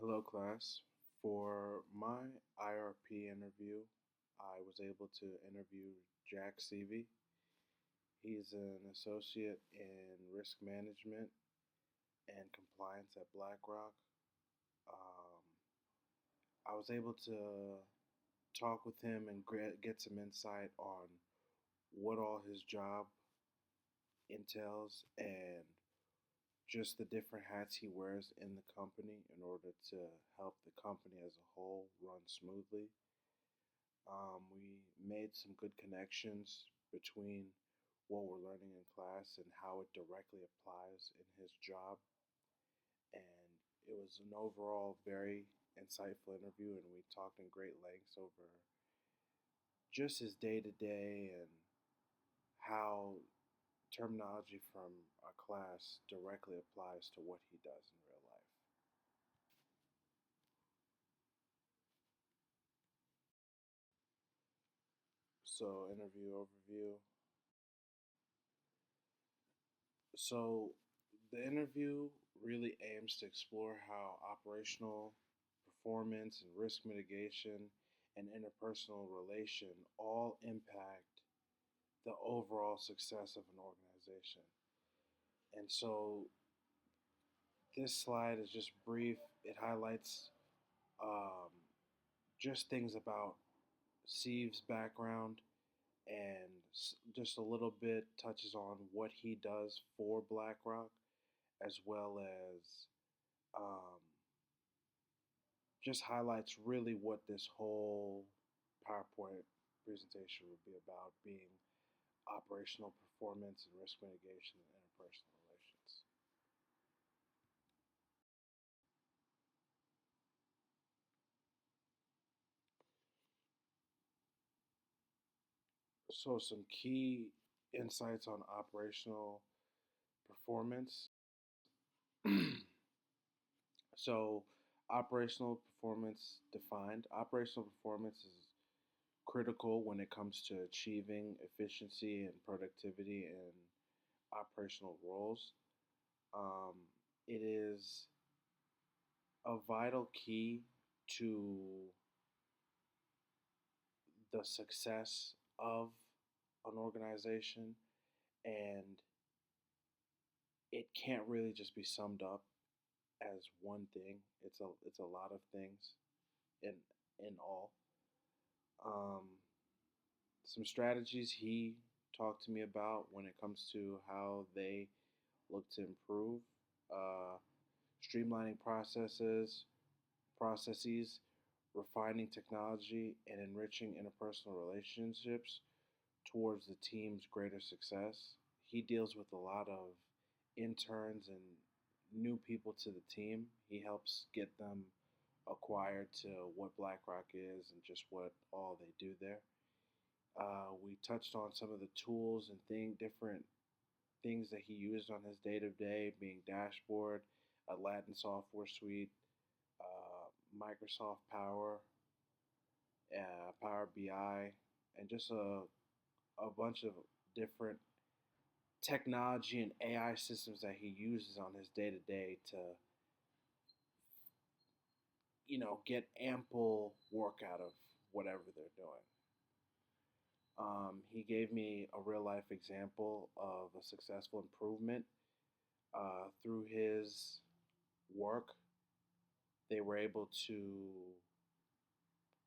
Hello, class. For my IRP interview, I was able to interview Jack Seavey. He's an associate in risk management and compliance at BlackRock. Um, I was able to talk with him and get some insight on what all his job entails and just the different hats he wears in the company in order to help the company as a whole run smoothly. We made some good connections between what we're learning in class and how it directly applies in his job. And it was an overall very insightful interview, and we talked in great lengths over just his day to day and how terminology from our class directly applies to what he does in real life. So, interview overview. So, the interview really aims to explore how operational performance and risk mitigation and interpersonal relation all impact the overall success of an organization. And so, this slide is just brief. It highlights um, just things about Steve's background and just a little bit touches on what he does for BlackRock, as well as um, just highlights really what this whole PowerPoint presentation would be about, being operational performance and risk mitigation and interpersonal relations. So, some key insights on operational performance. So, operational performance defined. Operational performance is critical when it comes to achieving efficiency and productivity in operational roles. Um, it is a vital key to the success of an organization, and it can't really just be summed up as one thing. It's a lot of things in in all. Um, some strategies he talked to me about when it comes to how they look to improve, uh, streamlining processes, refining technology, and enriching interpersonal relationships towards the team's greater success. He deals with a lot of interns and new people to the team. He helps get them acquired to what BlackRock is and just what all they do there. We touched on some of the tools and different things that he used on his day to day, being dashboard, Aladdin software suite, Microsoft Power, Power BI, and just a bunch of different technology and AI systems that he uses on his day to day to, get ample work out of whatever they're doing. He gave me a real life example of a successful improvement through his work. They were able to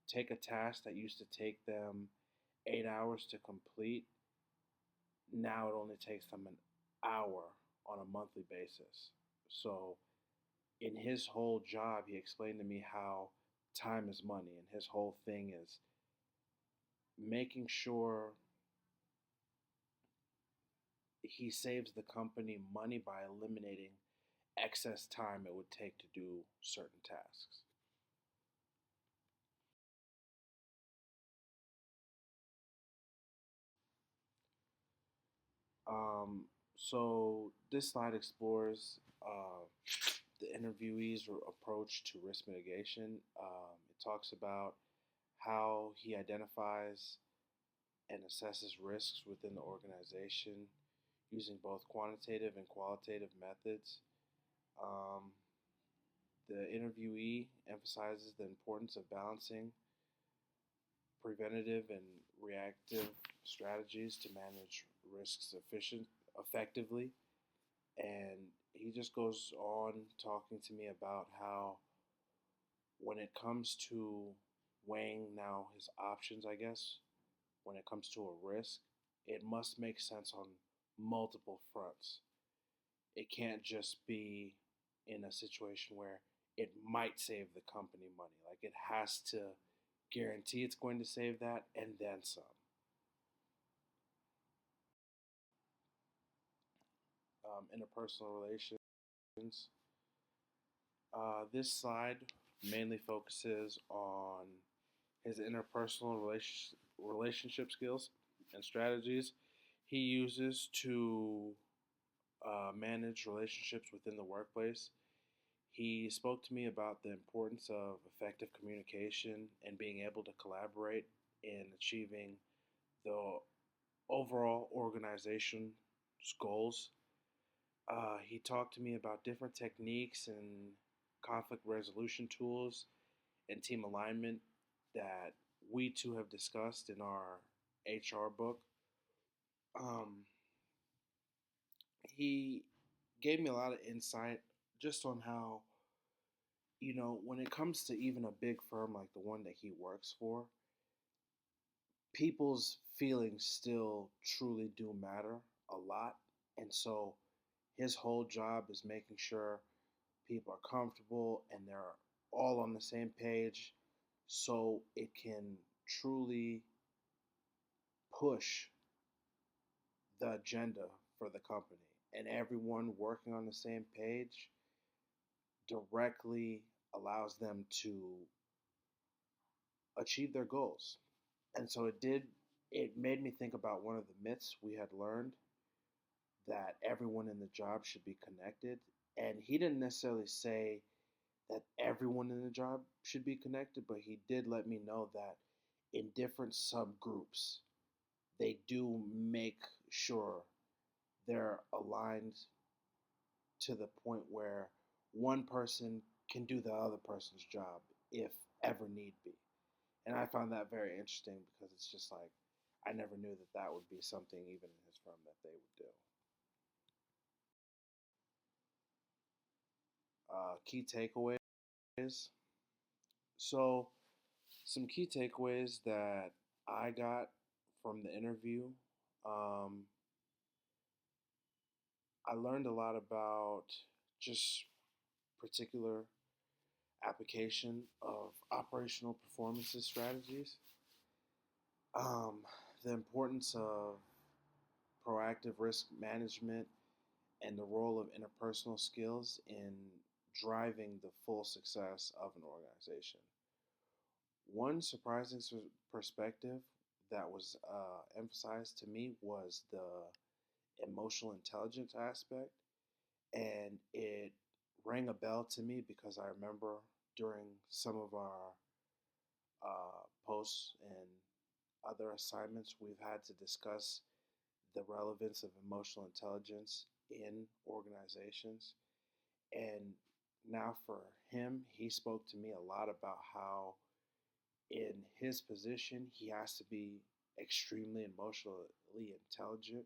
take a task that used to take them 8 hours to complete. Now it only takes them an hour on a monthly basis. So, in his whole job, he explained to me how time is money, and his whole thing is making sure he saves the company money by eliminating excess time it would take to do certain tasks. Um, so this slide explores the interviewee's approach to risk mitigation. It talks about how he identifies and assesses risks within the organization using both quantitative and qualitative methods. Um, The interviewee emphasizes the importance of balancing preventative and reactive strategies to manage risks effectively. And he just goes on talking to me about how, when it comes to weighing now his options, I guess, when it comes to a risk, it must make sense on multiple fronts. It can't just be in a situation where it might save the company money. Like, it has to guarantee it's going to save that and then some. Interpersonal relations. This slide mainly focuses on his interpersonal relationship skills and strategies he uses to manage relationships within the workplace. He spoke to me about the importance of effective communication and being able to collaborate in achieving the overall organization's goals. He talked to me about different techniques and conflict resolution tools and team alignment that we two have discussed in our HR book. Um, he gave me a lot of insight just on how, when it comes to even a big firm like the one that he works for, people's feelings still truly do matter a lot. And so his whole job is making sure people are comfortable and they're all on the same page so it can truly push the agenda for the company. And everyone working on the same page directly allows them to achieve their goals. And so it made me think about one of the myths we had learned, that everyone in the job should be connected. And he didn't necessarily say that everyone in the job should be connected, but he did let me know that in different subgroups, they do make sure they're aligned to the point where one person can do the other person's job if ever need be. And I found that very interesting because it's just like, I never knew that that would be something even in his firm that they would do. Key takeaways. So, some key takeaways that I got from the interview. Um, I learned a lot about just particular application of operational performances strategies, um, the importance of proactive risk management, and the role of interpersonal skills in driving the full success of an organization. One surprising perspective that was emphasized to me was the emotional intelligence aspect, and it rang a bell to me because I remember during some of our posts and other assignments, we've had to discuss the relevance of emotional intelligence in organizations. And now for him, he spoke to me a lot about how in his position, he has to be extremely emotionally intelligent.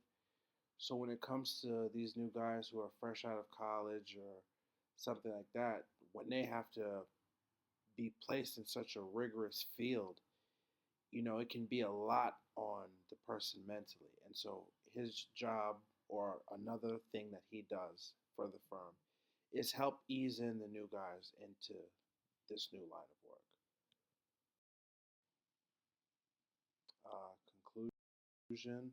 So when it comes to these new guys who are fresh out of college or something like that, when they have to be placed in such a rigorous field, it can be a lot on the person mentally. And so his job, or another thing that he does for the firm, is help ease in the new guys into this new line of work. Conclusion.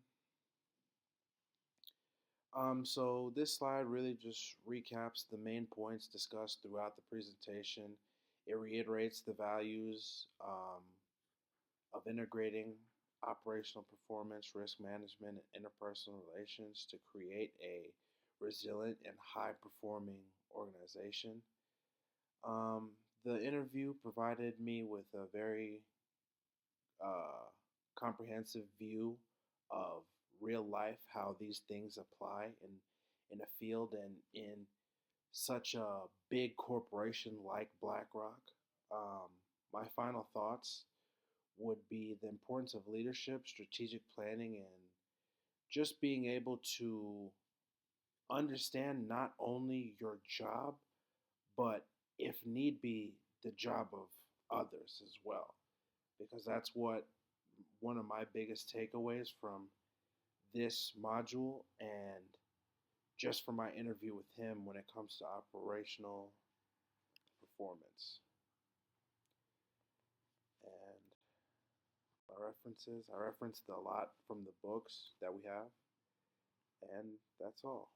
So this slide really just recaps the main points discussed throughout the presentation. It reiterates the values of integrating operational performance, risk management, and interpersonal relations to create a resilient and high performing organization. Um, the interview provided me with a very uh, comprehensive view of real life, how these things apply in a field and in such a big corporation like BlackRock. Um, my final thoughts would be the importance of leadership, strategic planning, and just being able to understand not only your job, but if need be, the job of others as well. Because that's what one of my biggest takeaways from this module and just from my interview with him when it comes to operational performance. And I referenced a lot from the books that we have, and that's all.